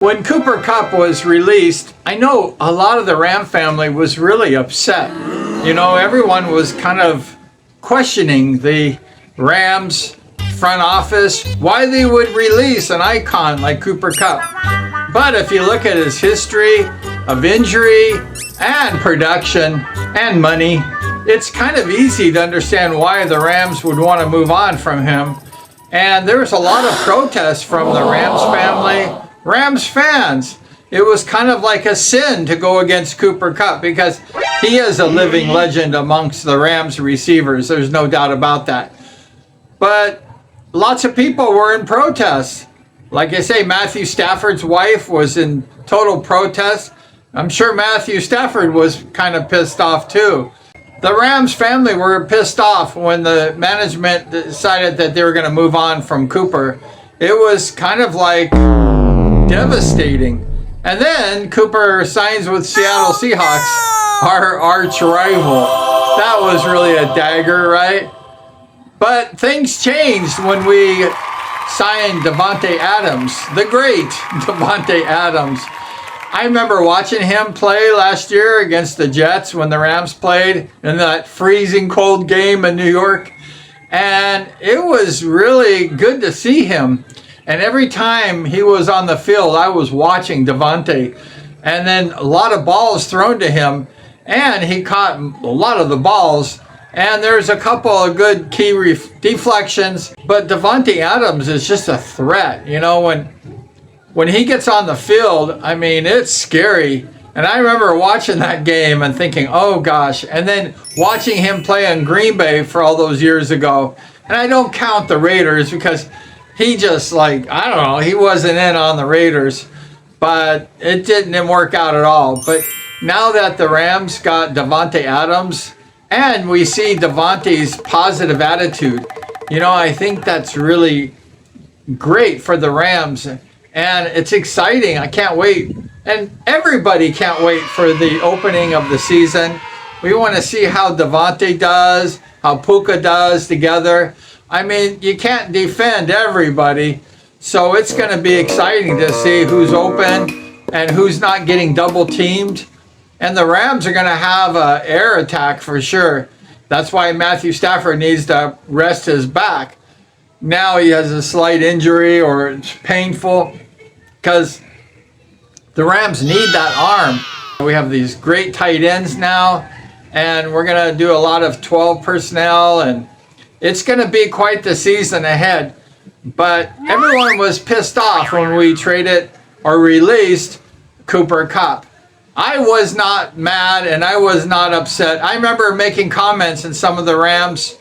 When Cooper Kupp was released, I know a lot of the Ram family was really upset. You know, everyone was kind of questioning the Rams front office, why they would release an icon like Cooper Kupp. But if you look at his history of injury and production and money, it's kind of easy to understand why the Rams would want to move on from him. And there was a lot of protests from the Rams family, Rams fans. It was kind of like a sin to go against Cooper Kupp because he is a living legend amongst the Rams receivers. There's no doubt about that. But lots of people were in protest. Like I say, Matthew Stafford's wife was in total protest. I'm sure Matthew Stafford was kind of pissed off too. The Rams family were pissed off when the management decided that they were going to move on from Cooper. It was kind of like devastating. And then Cooper signs with Seattle Seahawks, our arch rival. That was really a dagger, right? But things changed when we signed Davante Adams, the great Davante Adams. I remember watching him play last year against the Jets when the Rams played in that freezing cold game in New York. And it was really good to see him. And every time he was on the field, I was watching Davante. And then a lot of balls thrown to him. And he caught a lot of the balls. And there's a couple of good key deflections. But Davante Adams is just a threat. You know, when he gets on the field, I mean, it's scary. And I remember watching that game and thinking, oh gosh. And then watching him play in Green Bay for all those years ago. And I don't count the Raiders because he just I don't know, he wasn't in on the Raiders. But it didn't work out at all. But now that the Rams got Davante Adams, and we see Davante's positive attitude, you know, I think that's really great for the Rams. And it's exciting. I can't wait. And everybody can't wait for the opening of the season. We want to see how Davante does, how Puka does together. I mean, you can't defend everybody. So it's going to be exciting to see who's open and who's not getting double teamed. And the Rams are going to have an air attack for sure. That's why Matthew Stafford needs to rest his back. Now he has a slight injury or it's painful because the Rams need that arm. We have these great tight ends now, and we're going to do a lot of 12 personnel, and it's going to be quite the season ahead. But everyone was pissed off when we traded or released Cooper Kupp. I was not mad and I was not upset. I remember making comments in some of the Rams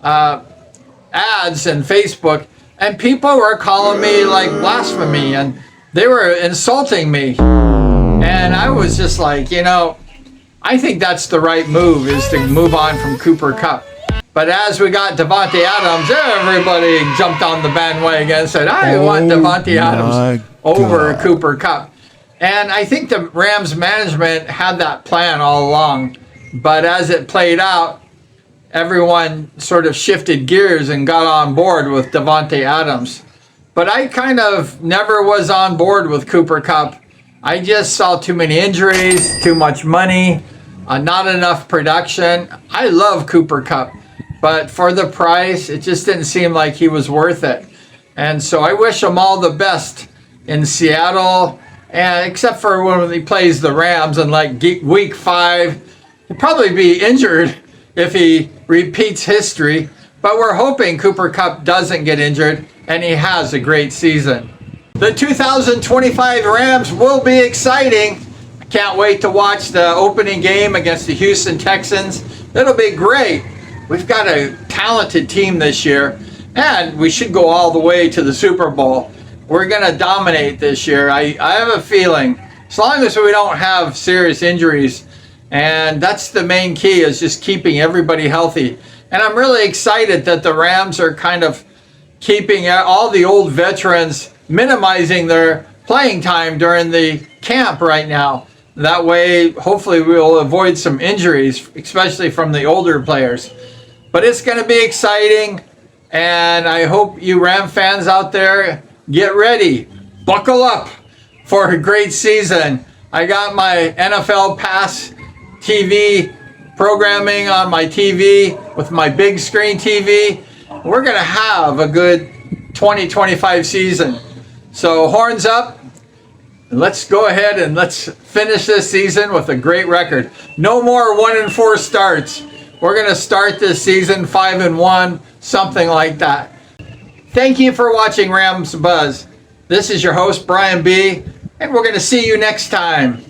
ads and Facebook, and people were calling me like blasphemy and they were insulting me. And I was just like, you know, I think that's the right move, is to move on from Cooper Kupp. But as we got Davante Adams, everybody jumped on the bandwagon and said, I want Davante Adams over Cooper Kupp. And I think the Rams management had that plan all along. But as it played out, everyone sort of shifted gears and got on board with Davante Adams. But I kind of never was on board with Cooper Kupp. I just saw too many injuries, too much money, not enough production. I love Cooper Kupp, but for the price, it just didn't seem like he was worth it. And so I wish him all the best in Seattle, and except for when he plays the Rams in like week 5. He'll probably be injured if he repeats history, but we're hoping Cooper Kupp doesn't get injured and he has a great season. The 2025 Rams will be exciting. I can't wait to watch the opening game against the Houston Texans. It'll be great. We've got a talented team this year, and we should go all the way to the Super Bowl. We're going to dominate this year. I have a feeling, as long as we don't have serious injuries, and that's the main key, is just keeping everybody healthy. And I'm really excited that the Rams are kind of keeping all the old veterans, minimizing their playing time during the camp right now. That way, hopefully, we'll avoid some injuries, especially from the older players. But it's going to be exciting, and I hope you Ram fans out there get ready. Buckle up. for a great season. I got my NFL Pass TV programming on my TV with my big screen TV. We're going to have a good 2025 season. So horns up. Let's go ahead and let's finish this season with a great record. No more 1-4 starts. We're going to start this season 5-1, something like that. Thank you for watching Rams Buzz. This is your host, Brian B., and we're going to see you next time.